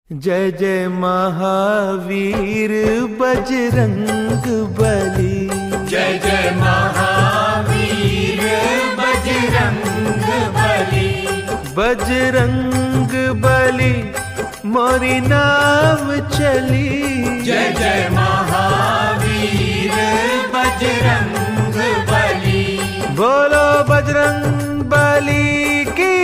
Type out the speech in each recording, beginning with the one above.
जय जय महावीर बजरंग बली। जय जय महावीर बजरंग बली। बजरंग बली मोरी नाव चली। जय जय महावीर बजरंग बली। बोलो बजरंग बली की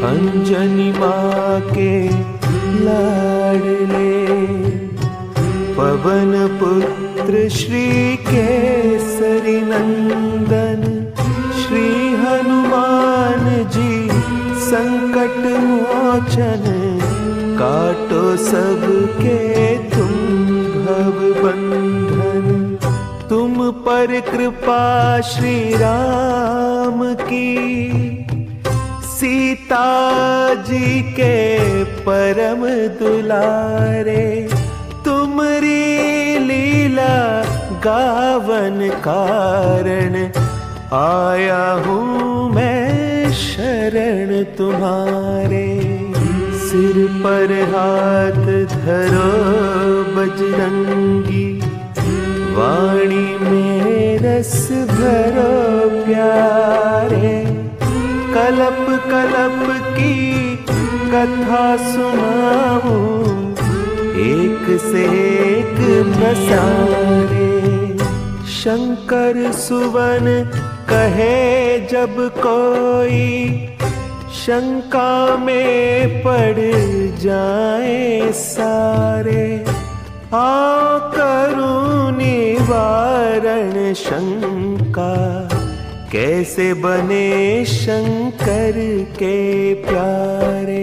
अंजनी माँ के लाडले पवन पुत्र श्री केसरी नंदन श्री हनुमान जी संकट मोचन काटो सबके तुम भव बंधन। तुम पर कृपा श्री राम की सीता जी के परम दुलारे। तुमरी लीला गावन कारण आया हूँ मैं शरण तुम्हारे। सिर पर हाथ धरो बजरंगी वाणी में रस भरो प्यारे। कलप कलप की कथा सुनाऊं एक से एक प्रसारे। शंकर सुवन कहे जब कोई शंका में पड़ जाए सारे। आओ करूं निवारण शंका कैसे बने शंकर के प्यारे।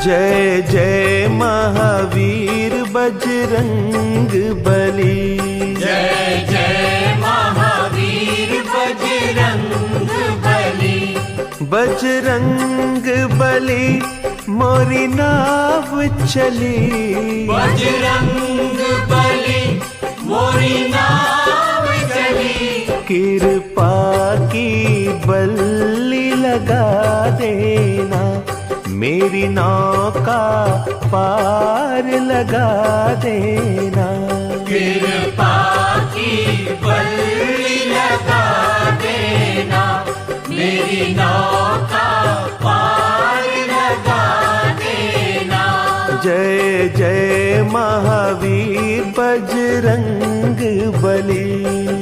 जय जय महावीर बजरंग बली। जय जय महावीर बजरंग बली। बजरंग बली मोरी नाव चली। बजरंग बली मोरी नाव चली। कृपा की बल्ली लगा देना मेरी नौका पार लगा देना। कृपा की बल्ली लगा देना मेरी नौका पार लगा देना। जय जय महावीर बजरंग बली।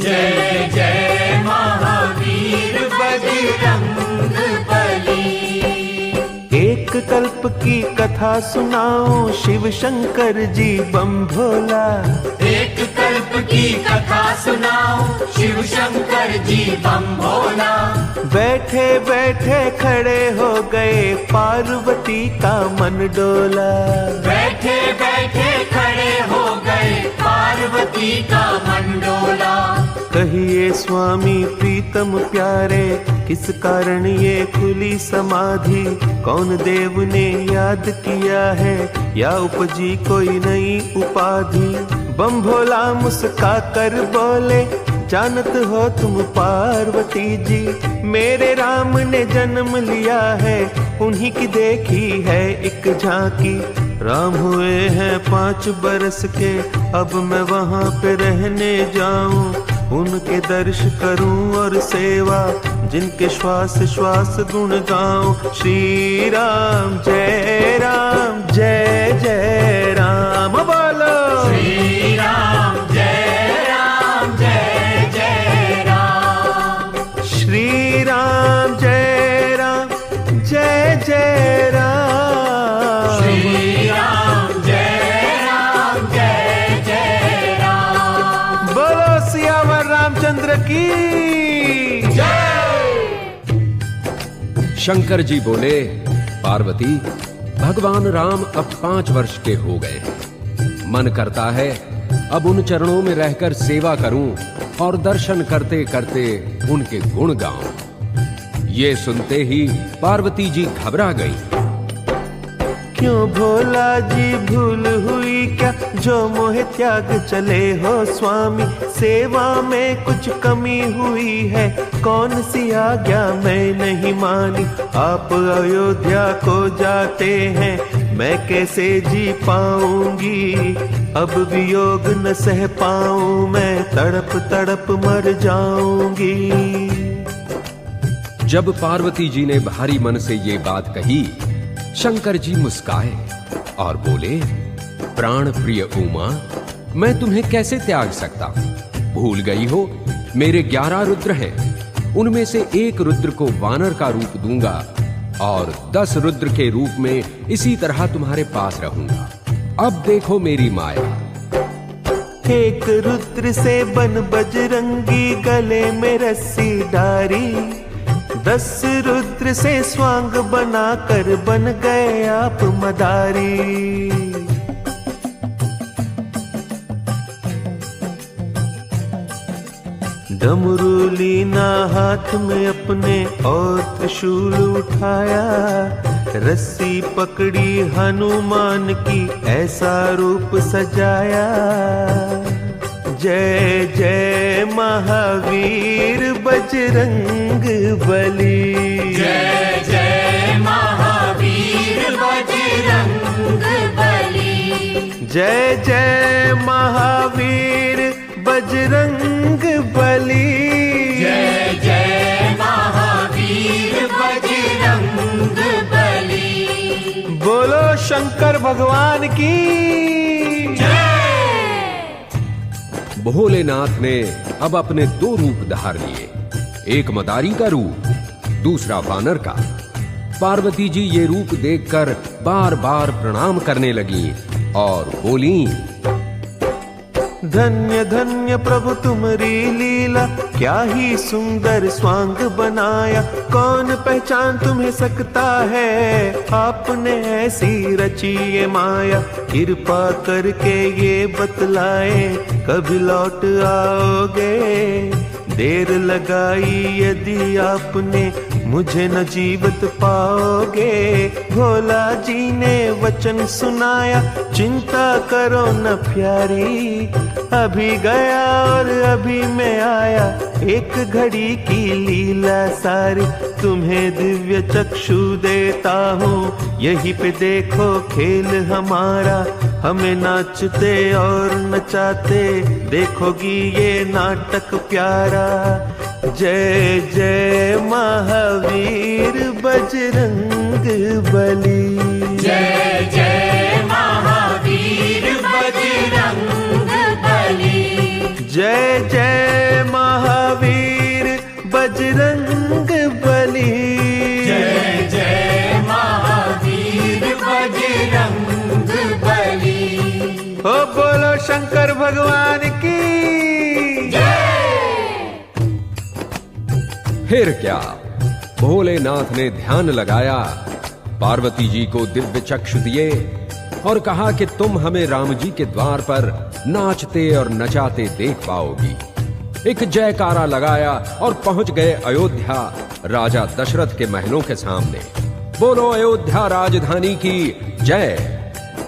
जय जय महावीर बजरंग बली। एक कल्प की कथा सुनाओ शिव शंकर जी बम भोला। एक कल्प की कथा सुनाओ शिव शंकर जी बम भोला। बैठे बैठे खड़े हो गए पार्वती का मन डोला। बैठे बैठे खड़े हो गए पार्वती का मन डोला। कहिए स्वामी प्रीतम प्यारे किस कारण ये खुली समाधि। कौन देव ने याद किया है या उपजी कोई नई उपाधि। बम भोला मुस्का कर बोले जानत हो तुम पार्वती जी। मेरे राम ने जन्म लिया है उन्हीं की देखी है एक झांकी। राम हुए हैं 5 बरस के अब मैं वहाँ पे रहने जाऊं। उनके दर्श करूं और सेवा जिनके श्वास श्वास गुण गाऊं। श्री राम जय जय राम बोलो। श्री राम जय जय राम। श्री राम जय जय राम। श्री राम जय राम। बोलो सियावर रामचंद्र की जय। शंकर जी बोले, पार्वती, भगवान राम अब 5 वर्ष के हो गए हैं। मन करता है अब उन चरणों में रहकर सेवा करूं और दर्शन करते करते उनके गुण गाऊं। ये सुनते ही पार्वती जी घबरा गई। क्यों भोला जी भूल हुई क्या, जो मोह त्याग चले हो स्वामी। सेवा में कुछ कमी हुई है, कौन सी आज्ञा मैं नहीं मानी। आप अयोध्या को जाते हैं, मैं कैसे जी पाऊंगी। अब वियोग न सह पाऊं, मैं तड़प तड़प मर जाऊंगी। जब पार्वती जी ने भारी मन से ये बात कही, शंकर जी मुस्काए और बोले, प्राण प्रिय उमा, मैं तुम्हें कैसे त्याग सकता। भूल गई हो, मेरे 11 रुद्र हैं। उनमें से एक रुद्र को वानर का रूप दूंगा और 10 रुद्र के रूप में इसी तरह तुम्हारे पास रहूंगा। अब देखो मेरी माया। एक रुद्र से बन बजरंगी, गले में रस्सी डारी। 10 रुद्र से स्वांग बनाकर बन गए आप मदारी। डमरू लीना हाथ में अपने और त्रिशूल उठाया। रस्सी पकड़ी हनुमान की, ऐसा रूप सजाया। जय जय महावीर बजरंग बली। जय जय महावीर बजरंग बली। जय जय महावीर बजरंग बली। जय जय महावीर बजरंग बली। बोलो शंकर भगवान की जय। भोलेनाथ ने अब अपने 2 रूप धार लिए, एक मदारी का रूप, दूसरा वानर का। पार्वती जी ये रूप देखकर बार बार प्रणाम करने लगी और बोली, धन्य धन्य प्रभु तुम्हारी लीला, क्या ही सुंदर स्वांग बनाया। कौन पहचान तुम्हें सकता है, आपने ऐसी रची ये माया। कृपा करके ये बतलाए, कभी लौट आओगे। देर लगाई यदि आपने, मुझे न जीवित पाओगे। भोला जी ने वचन सुनाया, चिंता करो न प्यारी। अभी गया और अभी मैं आया, एक घड़ी की लीला सारी। तुम्हें दिव्य चक्षु देता हूँ, यहीं पे देखो खेल हमारा। हमें नाचते और नचाते देखोगी ये नाटक प्यारा। जय जय महावीर बजरंग बली। जय जय महावीर बजरंग बली। जय जय महावीर बजरंग बली। जय जय महावीर बजरंग बली। ओ बोलो शंकर भगवान की फिर क्या, भोलेनाथ ने ध्यान लगाया, पार्वती जी को दिव्य चक्षु दिए और कहा कि तुम हमें राम जी के द्वार पर नाचते और नचाते देख पाओगी। एक जयकारा लगाया और पहुंच गए अयोध्या राजा दशरथ के महलों के सामने। बोलो अयोध्या राजधानी की जय,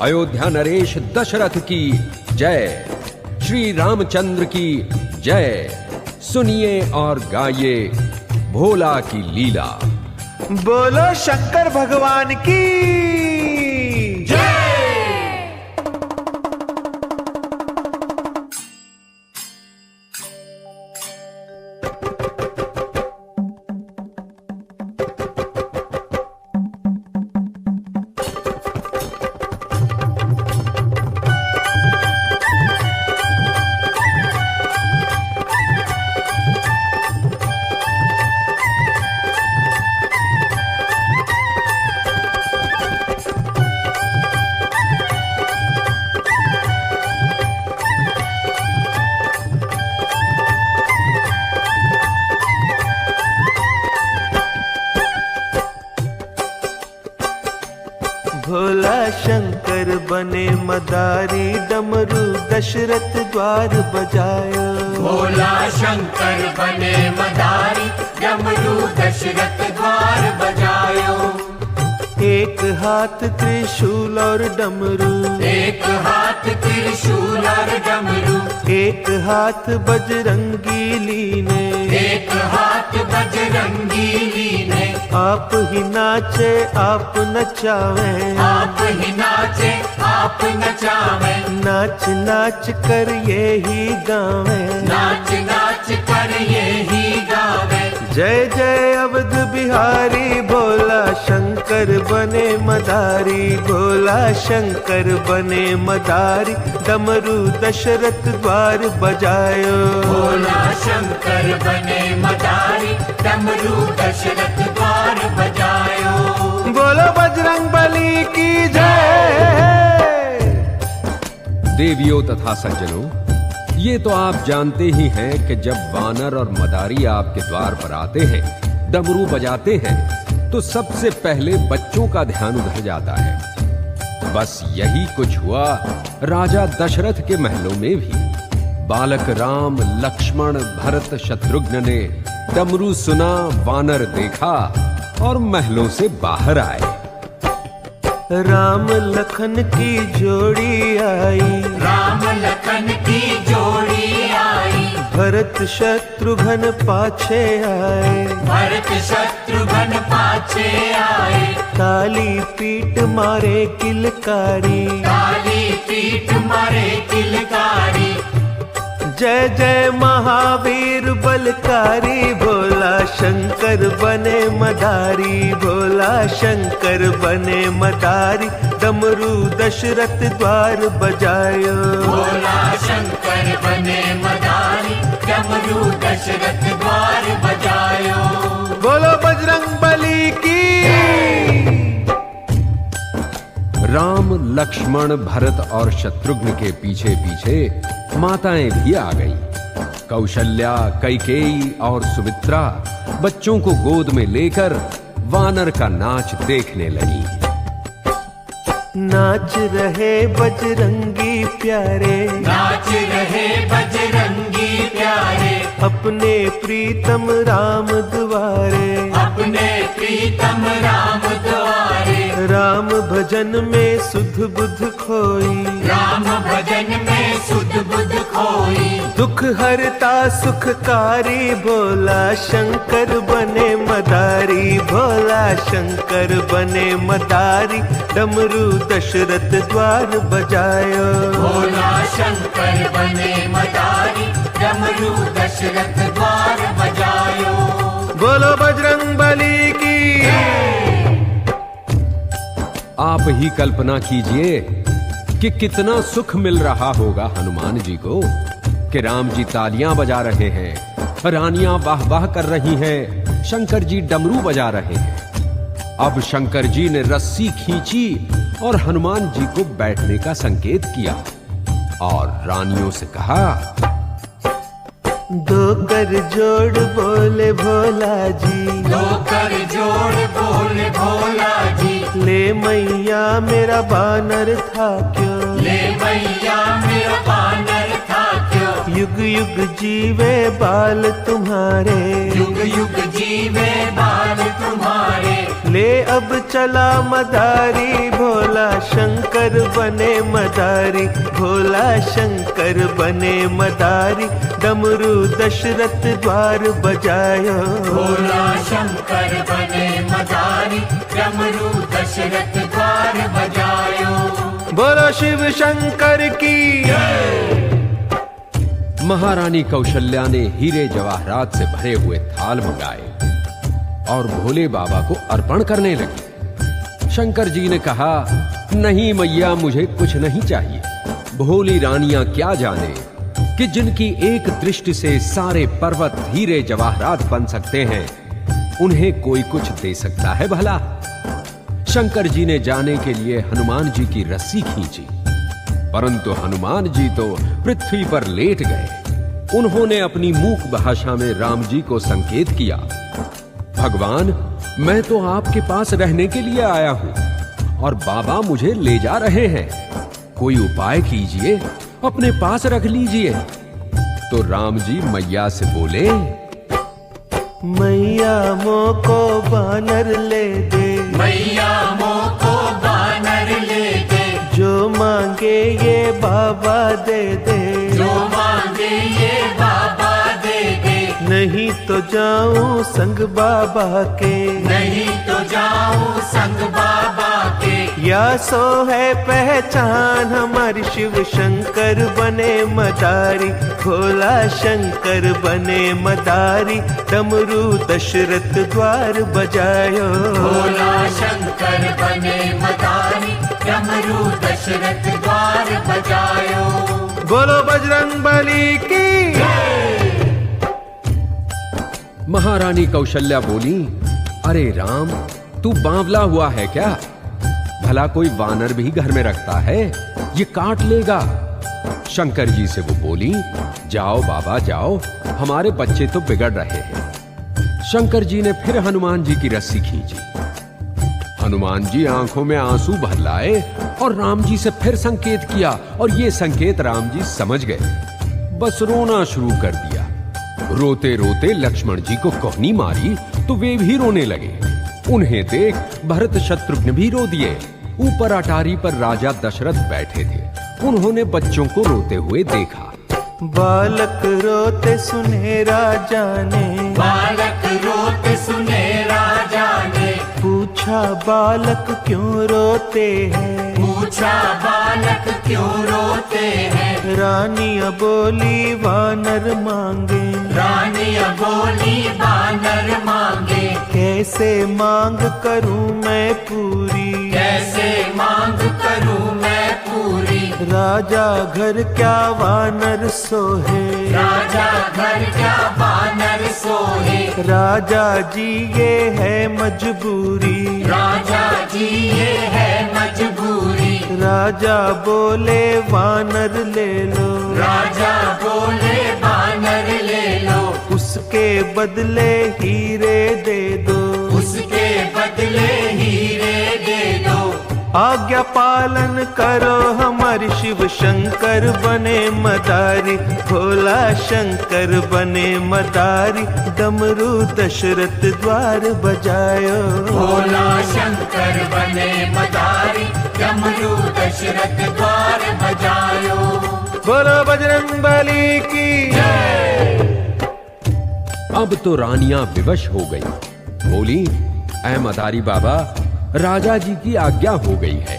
अयोध्या नरेश दशरथ की जय, श्री रामचंद्र की जय। सुनिए और गाइए भोला की लीला। बोलो शंकर भगवान की भोला शंकर बने मदारी, डमरू दशरथ द्वार बजायो। भोला शंकर बने मदारी, डमरू दशरथ द्वार बजायो। एक हाथ त्रिशूल और डमरू, एक हाथ त्रिशूल और डमरू, एक हाथ बजरंगी लीने, एक हाथ बजरंगी लीने। आप ही नाचे आप नचावे, आप ही नाचे आप नचावे, नाच नाच कर ये ही गावे। नाच नाच कर ये ही गावे। जय जय अवध बिहारी, भोला शंकर बने मदारी, भोला शंकर बने मदारी, डमरू दशरथ द्वार बजायो। भोला शंकर बने मदारी, डमरू दशरथ द्वार बजायो। बोलो बजरंग बली की जय। देवियों तथा सज्जनों, ये तो आप जानते ही हैं कि जब वानर और मदारी आपके द्वार पर आते हैं, डमरू बजाते हैं, तो सबसे पहले बच्चों का ध्यान उधर जाता है। बस यही कुछ हुआ राजा दशरथ के महलों में भी। बालक राम, लक्ष्मण, भरत, शत्रुघ्न ने डमरू सुना, वानर देखा और महलों से बाहर आए। राम लखन की जोड़ी आई, राम लखन की जोड़ी आई। भरत शत्रुघ्न पाछे आए, भरत शत्रुघ्न पाछे आए। काली पीठ मारे किलकारी, काली पीठ मारे किलकारी। जय जय महावीर बलकारी, भोला शंकर बने मदारी, भोला शंकर बने मदारी, डमरू दशरथ द्वार बजायो। भोला शंकर बने मदारी, डमरू दशरथ द्वार बजायो। बोलो बजरंग बली की। राम, लक्ष्मण, भरत और शत्रुघ्न के पीछे पीछे माताएं भी आ गईं। कौशल्या, कैकेयी और सुमित्रा बच्चों को गोद में लेकर वानर का नाच देखने लगी। नाच रहे बजरंगी प्यारे, नाच रहे बजरंगी प्यारे। अपने प्रीतम राम द्वारे, अपने प्रीतम राम द्वारे। राम भजन में सुध बुध खोई, राम भजन में सुध बुध खोई। दुख हरता सुखकारी, भोला शंकर बने मदारी, भोला शंकर बने मदारी, डमरू दशरथ द्वार बजायो। भोला शंकर बने मदारी, डमरू दशरथ द्वार बजायो। बोलो बजरंग बली की। आप ही कल्पना कीजिए कि कितना सुख मिल रहा होगा हनुमान जी को कि राम जी तालियां बजा रहे हैं, रानियां वाह वाह कर रही हैं, शंकर जी डमरू बजा रहे हैं। अब शंकर जी ने रस्सी खींची और हनुमान जी को बैठने का संकेत किया और रानियों से कहा, दो कर जोड़ बोले भोला जी, दो कर जोड़ बोले भोला जी। ले मैया मेरा बानर था क्यों, ले मैया मेरा बानर था क्यों। युग युग जीवे बाल तुम्हारे, युग युग जीवे बाल तुम्हारे। ले अब चला मदारी, भोला शंकर बने मदारी, भोला शंकर बने मदारी, डमरू दशरथ द्वार बजायो। भोला शंकर बने मदारी, डमरू दशरथ द्वार बजायो। बोलो शिव शंकर की। महारानी कौशल्या ने हीरे जवाहरात से भरे हुए थाल मंगाए और भोले बाबा को अर्पण करने लगी। शंकर जी ने कहा, नहीं मैया, मुझे कुछ नहीं चाहिए। भोली रानियां क्या जाने कि जिनकी एक दृष्टि से सारे पर्वत हीरे जवाहरात बन सकते हैं, उन्हें कोई कुछ दे सकता है भला। शंकर जी ने जाने के लिए हनुमान जी की रस्सी खींची, परंतु हनुमान जी तो पृथ्वी पर लेट गए। उन्होंने अपनी मूक भाषा में राम जी को संकेत किया, भगवान, मैं तो आपके पास रहने के लिए आया हूं और बाबा मुझे ले जा रहे हैं। कोई उपाय कीजिए, अपने पास रख लीजिए। तो राम जी मैया से बोले, मैया मोको बानर ले दे, मैया मोको बानर ले दे, जो मांगे ये बाबा दे दे, जो मांगे ये बाबा दे दे, नहीं तो जाऊं संग बाबा के, नहीं तो जाऊं संग बाबा के। या सो है पहचान हमारी, शिव शंकर बने मदारी, भोला शंकर बने मदारी, डमरू दशरथ द्वार बजायो, भोला शंकर बने मदारी, डमरू दशरथ द्वार बजायो। बोलो बजरंग बली की। महारानी कौशल्या बोली, अरे राम, तू बावला हुआ है क्या? भला कोई वानर भी घर में रखता है? ये काट लेगा। शंकर जी से वो बोली, जाओ बाबा जाओ, हमारे बच्चे तो बिगड़ रहे हैं। शंकर जी ने फिर हनुमान जी की रस्सी खींची। हनुमान जी आंखों में आंसू भर लाए और राम जी से फिर संकेत किया, और ये संकेत राम जी समझ गए। बस रोना शुरू कर दिया। रोते रोते लक्ष्मण जी को कोहनी मारी तो वे भी रोने लगे। उन्हें देख भरत शत्रुघ्न भी रो दिए। ऊपर अटारी पर राजा दशरथ बैठे थे। उन्होंने बच्चों को रोते हुए देखा। बालक रोते सुने राजा ने, बालक रोते सुने राजा ने, पूछा बालक क्यों रोते हैं, पूछा बालक क्यों रोते हैं। रानिया बोली वानर मांगे, रानिया बोली वानर मांगे, कैसे मांग करूं मैं पूरी, कैसे मांग करूं मैं पूरी। राजा घर क्या वानर सोहे, राजा घर क्या वानर सोहे, राजा जी ये है मजबूरी, राजा जी ये है मजबूरी। राजा बोले वानर ले लो, राजा बोले वानर ले लो, उसके बदले हीरे दे दो, उसके बदले हीरे दे दो। आज्ञा पालन करो हमारी, शिव शंकर बने मदारी, भोला शंकर बने मदारी, डमरू दशरथ द्वार बजायो, भोला शंकर बने मदारी, डमरू दशरथ द्वार बजायो। बोलो बजरंग बली की। अब तो रानियां विवश हो गई। बोली, ऐ मदारी बाबा, राजा जी की आज्ञा हो गई है,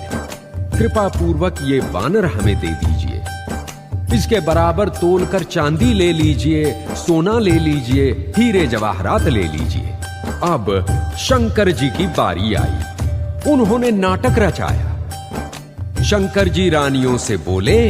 कृपा पूर्वक ये वानर हमें दे दीजिए। इसके बराबर तोलकर चांदी ले लीजिए, सोना ले लीजिए, हीरे जवाहरात ले लीजिए। अब शंकर जी की बारी आई। उन्होंने नाटक रचाया। शंकर जी रानियों से बोले,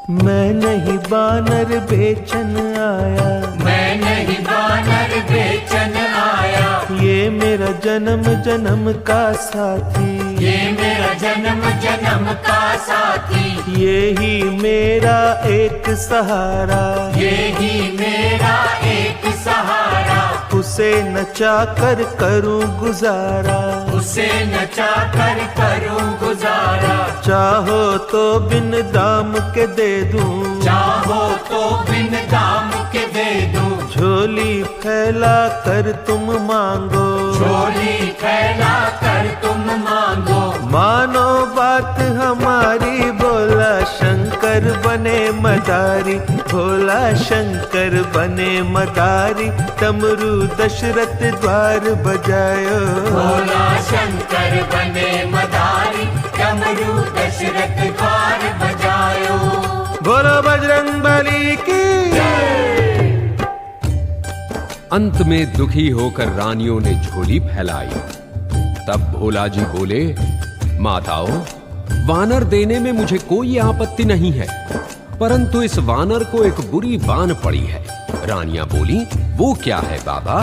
मैं नहीं बानर बेचन आया, मैं नहीं वानर बेचन आया, ये मेरा जन्म जन्म का साथी, ये मेरा जन्म जन्म का साथी, ये ही मेरा एक सहारा, ये ही मेरा एक सहारा। उसे नचा कर करूं गुजारा, उसे नचा कर करूं गुजारा। चाहो तो बिन दाम के दे दूं, चाहो तो बिन दाम के दे दूं, झोली फैला कर तुम मांगो, झोली फैला कर तुम मांगो। मानो बात हमारी, भोला शंकर बने मदारी, भोला शंकर बने मदारी, डमरू दशरथ द्वार बजायो, भोला शंकर बने मदारी, डमरू दशरथ द्वार बजायो। बोलो बजरंग बली की। अंत में दुखी होकर रानियों ने झोली फैलाई। तब भोला जी बोले, माताओं, वानर देने में मुझे कोई आपत्ति नहीं है, परंतु इस वानर को एक बुरी बान पड़ी है। रानियां बोली, वो क्या है बाबा?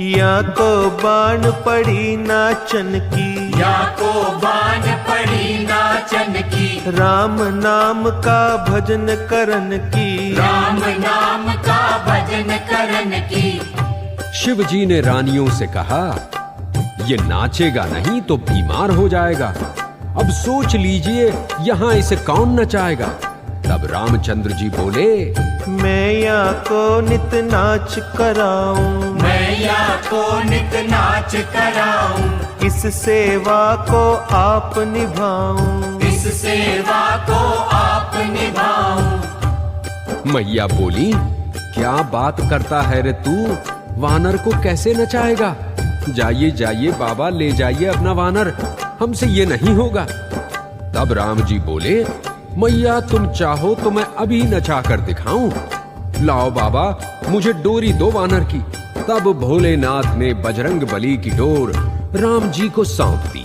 या को बाण पड़ी नाचन की, या को बान पड़ी नाचन की, राम नाम का भजन करन की, राम नाम का भजन करन की। शिव जी ने रानियों से कहा, ये नाचेगा नहीं तो बीमार हो जाएगा। अब सोच लीजिए यहाँ इसे कौन नचाएगा। तब रामचंद्र जी बोले, मैया को नित नाच कराऊं, मैया को नित नाच कराऊं, इस सेवा को आप निभाऊं, इस सेवा को आप निभाऊं। मैया बोली, क्या बात करता है रे तू, वानर को कैसे नचाएगा? जाइए जाइए बाबा, ले जाइए अपना वानर, हमसे ये नहीं होगा। तब राम जी बोले, मैया तुम चाहो तो मैं अभी नचा कर दिखाऊं। लाओ बाबा, मुझे डोरी दो वानर की। तब भोलेनाथ ने बजरंग बली की डोर राम जी को सौंप दी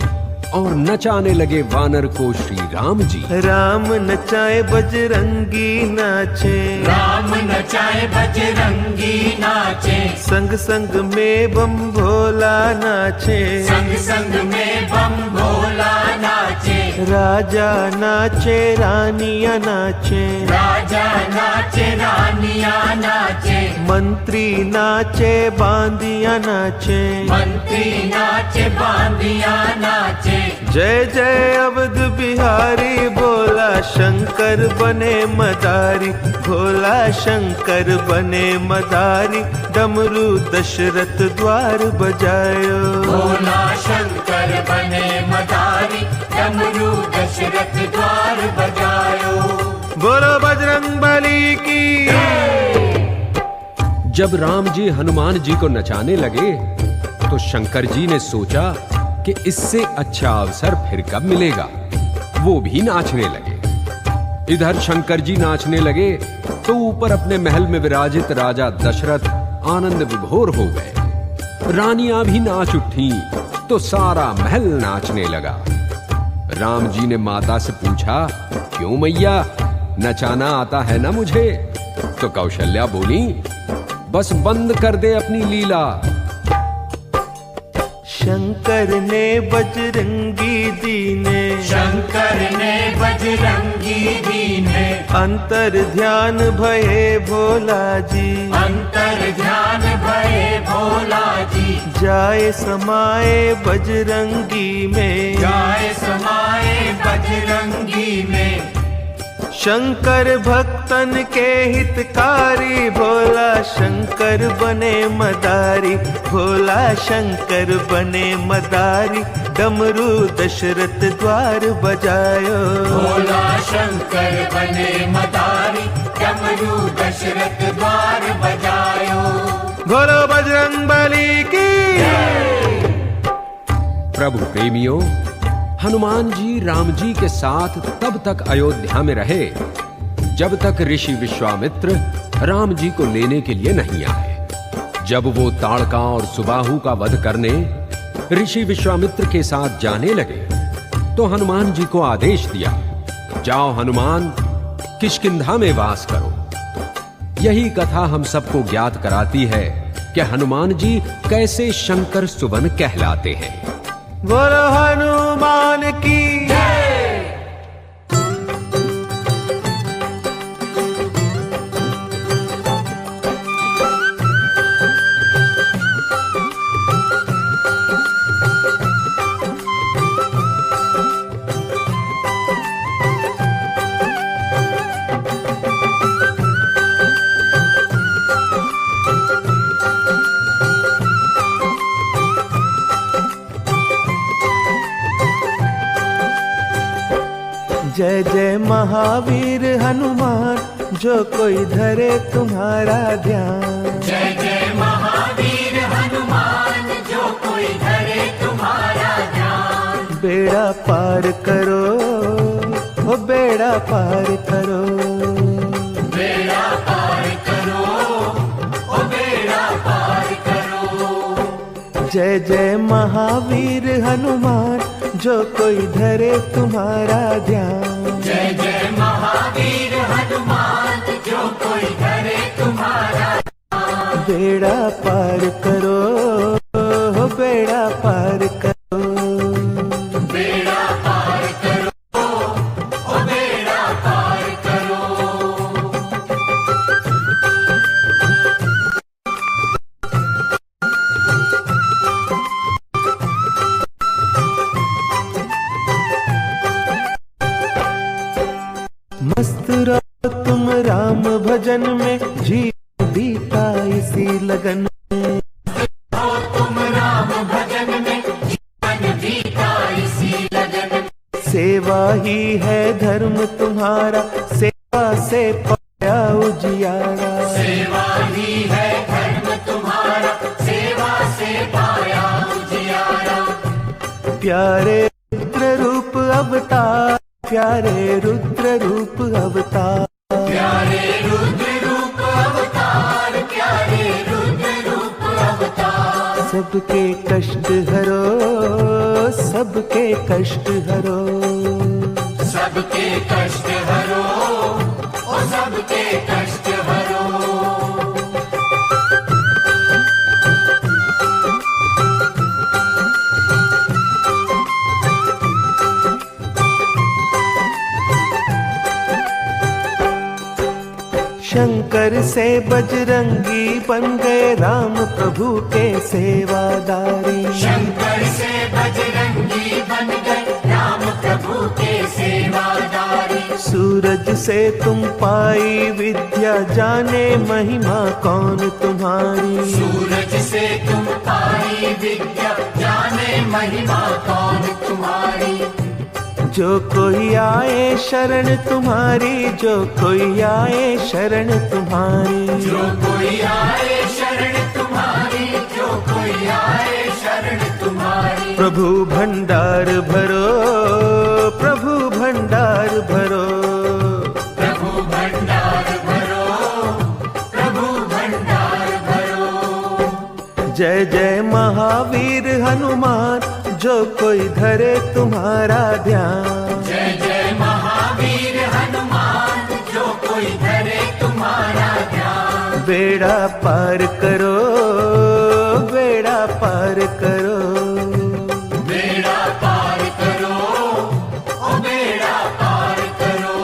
और नचाने लगे वानर को श्री राम जी। राम नचाए बजरंगी नाचे, राम नचाए बजरंगी नाचे, संग संग में बम भोला नाचे, संग संग में बम भोला नाचे, राजा नाचे रानिया नाचे, राजा नाचे रानिया नाचे, मंत्री नाचे बांदिया नाचे, मंत्री नाचे बांदिया नाचे। जय जय अवध बिहारी, भोला शंकर बने मदारी, भोला शंकर बने मदारी, डमरू दशरथ द्वार बजायो, भोला शंकर बने मदारी, डमरू दशरथ द्वार बजायो। बोलो बजरंग बली की। जब राम जी हनुमान जी को नचाने लगे तो शंकर जी ने सोचा कि इससे अच्छा अवसर फिर कब मिलेगा। वो भी नाचने लगे। इधर शंकर जी नाचने लगे तो ऊपर अपने महल में विराजित राजा दशरथ आनंद विभोर हो गए। रानियां भी नाच उठी तो सारा महल नाचने लगा। राम जी ने माता से पूछा, क्यों मैया, नचाना आता है ना मुझे? तो कौशल्या बोली, बस बंद कर दे अपनी लीला। शंकर ने बजरंगी दीने, शंकर ने बजरंगी दीने, अंतर ध्यान भये भोला जी, अंतर ध्यान भये भोला जी, जाए समाए बजरंगी में, जाए समाए बजरंगी में। शंकर भक्तन के हितकारी, भोला शंकर बने मदारी, भोला शंकर बने मदारी, डमरू दशरथ द्वार बजायो, भोला शंकर बने मदारी, डमरू दशरथ द्वार बजायो। बोलो बजरंग बली की। प्रभु प्रेमियों, हनुमान जी राम जी के साथ तब तक अयोध्या में रहे जब तक ऋषि विश्वामित्र राम जी को लेने के लिए नहीं आए। जब वो ताड़का और सुबाहु का वध करने ऋषि विश्वामित्र के साथ जाने लगे तो हनुमान जी को आदेश दिया, जाओ हनुमान, किष्किंधा में वास करो। यही कथा हम सबको ज्ञात कराती है कि हनुमान जी कैसे शंकर सुवन कहलाते हैं। बोलो हनुमान की। जय जय महावीर हनुमान, जो कोई धरे तुम्हारा ध्यान, जय जय महावीर हनुमान, जो कोई धरे तुम्हारा ध्यान। बेड़ा पार करो, ओ बेड़ा पार करो, बेड़ा पार करो, ओ बेड़ा पार करो। जय जय महावीर हनुमान, जो कोई धरे तुम्हारा ध्यान, जय जय महावीर हनुमान, जो कोई धरे तुम्हारा ध्यान। बेड़ा पार करो, ओ बेड़ा पार करो, बेड़ा पार करो, ओ बेड़ा पार करो। तुम राम भजन में जीवन बीता इसी लगन में। हो तुम राम भजन में जीवन बीता इसी लगन में। सेवा ही है धर्म तुम्हारा, सेवा से पाया उजियारा। सेवा ही है धर्म तुम्हारा, सेवा से पाया उजियारा। प्यारे रुद्र रूप अवतार, प्यारे रुद्र रूप अवतार। प्यारे रुद्र रूप अवतार, प्यारे रुद्र रूप अवतार। सबके कष्ट हरो, सबके कष्ट हरो। सबके कष्ट हरो, ओ सबके कष्ट हरो। शंकर से बजरंगी बन गए राम प्रभु के सेवादारी। शंकर से बजरंगी बन गए राम प्रभु के सेवादारी। सूरज से तुम पाई विद्या, जाने महिमा कौन तुम्हारी। सूरज से तुम पाई विद्या, जाने महिमा कौन तुम्हारी। जो कोई आए शरण तुम्हारी, जो कोई आए शरण तुम्हारी। जो कोई आए शरण तुम्हारी, जो कोई आए शरण तुम्हारी। प्रभु भंडार भरो, प्रभु भंडार भरो। प्रभु भंडार भरो, प्रभु भंडार भरो। जय जय महावीर हनुमान, जो कोई धरे तुम्हारा ध्यान। जय जय महावीर हनुमान, जो कोई धरे तुम्हारा ध्यान। बेड़ा पार करो, बेड़ा पार करो। बेड़ा पार करो, ओ बेड़ा पार करो।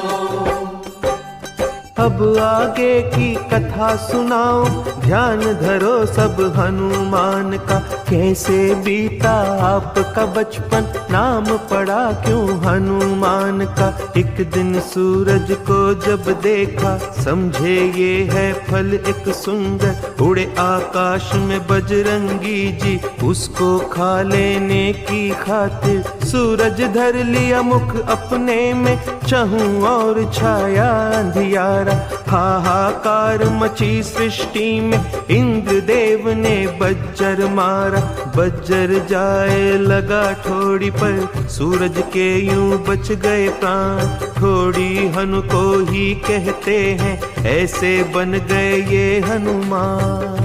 अब आगे की कथा सुनाओ, ध्यान धरो सब हनुमान का। कैसे बीता आपका बचपन, नाम पड़ा क्यों हनुमान का। एक दिन सूरज को जब देखा, समझे ये है फल एक सुंदर। उड़े आकाश में बजरंगी जी, उसको खा लेने की खातिर। सूरज धर लिया मुख अपने में, चहूं और छाया अंधियारा। हाहाकार मची सृष्टि में, इंद्रदेव ने बज्जर मारा। बज्जर जाए लगा ठोड़ी पर, सूरज के यूं बच गए प्राण। ठोड़ी हनु को ही कहते हैं, ऐसे बन गए ये हनुमान।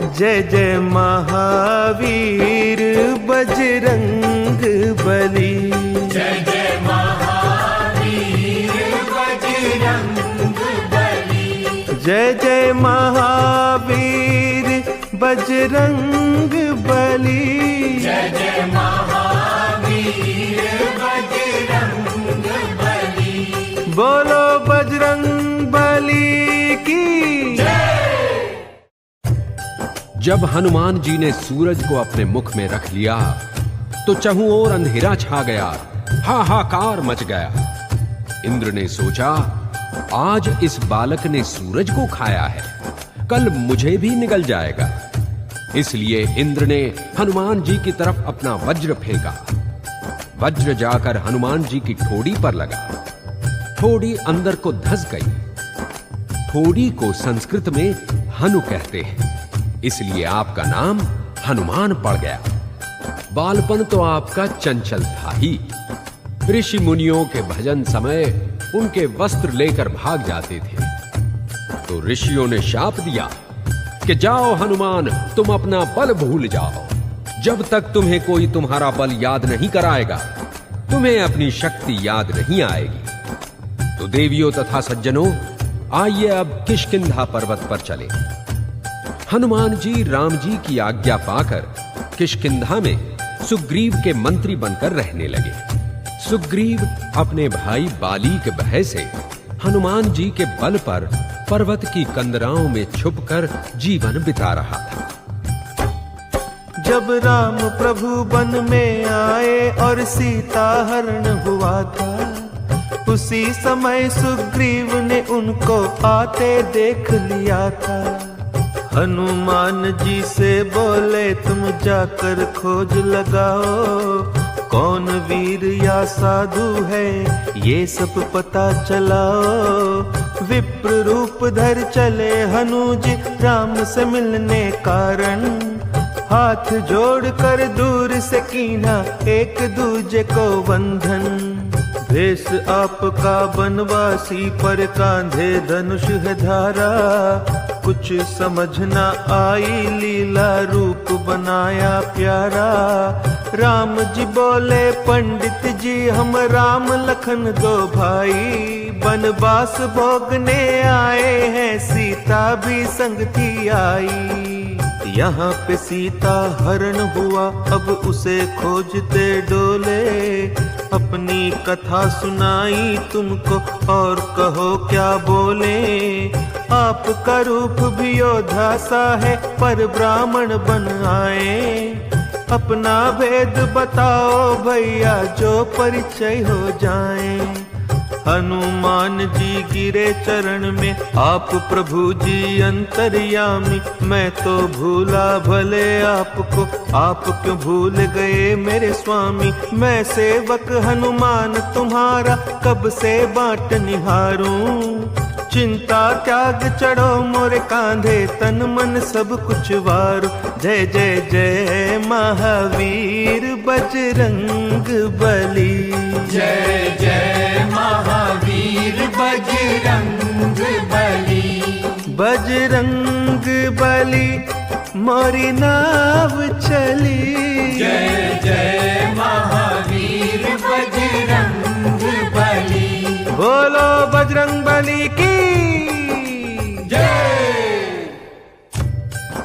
जय जय महावीर बजरंग बली। जय जय महावीर बजरंग बली। जय जय महावीर बजरंग बली। जय जय महावीर बजरंग बली। बोलो बजरंग बली की जय। जब हनुमान जी ने सूरज को अपने मुख में रख लिया, तो चहुं ओर अंधेरा छा गया, हाहाकार मच गया। इंद्र ने सोचा, आज इस बालक ने सूरज को खाया है, कल मुझे भी निगल जाएगा। इसलिए इंद्र ने हनुमान जी की तरफ अपना वज्र फेंका। वज्र जाकर हनुमान जी की ठोड़ी पर लगा। ठोड़ी अंदर को धंस गई। ठोड़ी को संस्कृत में हनु कहते हैं, इसलिए आपका नाम हनुमान पड़ गया। बालपन तो आपका चंचल था ही। ऋषि मुनियों के भजन समय उनके वस्त्र लेकर भाग जाते थे, तो ऋषियों ने शाप दिया कि जाओ हनुमान, तुम अपना बल भूल जाओ। जब तक तुम्हें कोई तुम्हारा बल याद नहीं कराएगा, तुम्हें अपनी शक्ति याद नहीं आएगी। तो देवियों तथा सज्जनों, आइए अब किष्किंधा पर्वत पर चले। हनुमान जी राम जी की आज्ञा पाकर किष्किंधा में सुग्रीव के मंत्री बनकर रहने लगे। सुग्रीव अपने भाई बाली के भय से हनुमान जी के बल पर पर्वत की कंदराओं में छुपकर जीवन बिता रहा था। जब राम प्रभु वन में आए और सीता हरण हुआ था, उसी समय सुग्रीव ने उनको आते देख लिया था। हनुमान जी से बोले तुम जाकर खोज लगाओ, कौन वीर या साधु है ये सब पता चलाओ। विप्र रूप धर चले हनुज राम से मिलने कारण, हाथ जोड़ कर दूर से कीना एक दूजे को बंधन। भेष आपका बनवासी पर कांधे धनुष है धारा, कुछ समझ न आई लीला रूप बनाया प्यारा। राम जी बोले पंडित जी हम राम लखन दो भाई, बनवास भोगने आए हैं सीता भी संग थी आई। यहाँ पे सीता हरण हुआ अब उसे खोजते डोले, अपनी कथा सुनाई तुमको और कहो क्या बोले। आपका रूप भी योद्धा सा है पर ब्राह्मण बन आए, अपना भेद बताओ भैया जो परिचय हो जाए। हनुमान जी गिरे चरण में आप प्रभु जी अंतर्यामी, मैं तो भूला भले आपको आप क्यों भूल गए मेरे स्वामी। मैं सेवक हनुमान तुम्हारा कब से बाट निहारूं, चिंता त्याग चढ़ो मोरे कांधे तन मन सब कुछ वारो। जय जय जय महावीर बजरंग बली, जय जय महावीर बजरंग बली। बजरंग बली मोरी नाव चली, जय जय महावीर बजरंग बली। बोलो बजरंग बली की